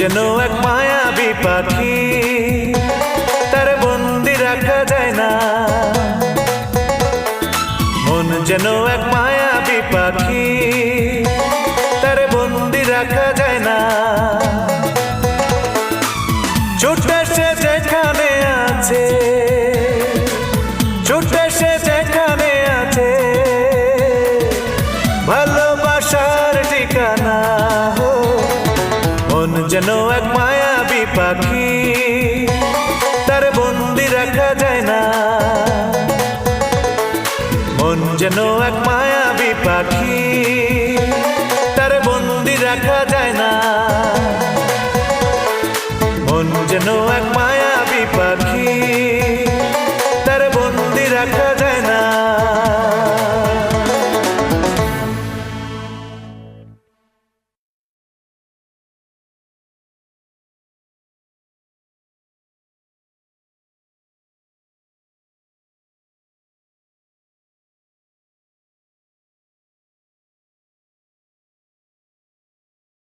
যেন এক মায়াবী পাখি, তার বন্দি রাখা যায় না। মন যেন এক মায়াবী পাখি, তার বন্দি রাখা যায় না। ছুটে সে যেখানে আছে, ছুটে সে যেখানে আছে, ভালোবাসার ঠিকানা। মন যেন এক মায়াবী পাখি, তার বন্দি রাখা যায় না। মন যেন এক মায়াবী পাখি, তার বন্দি রাখা যায় না। মন যেন এক মায়া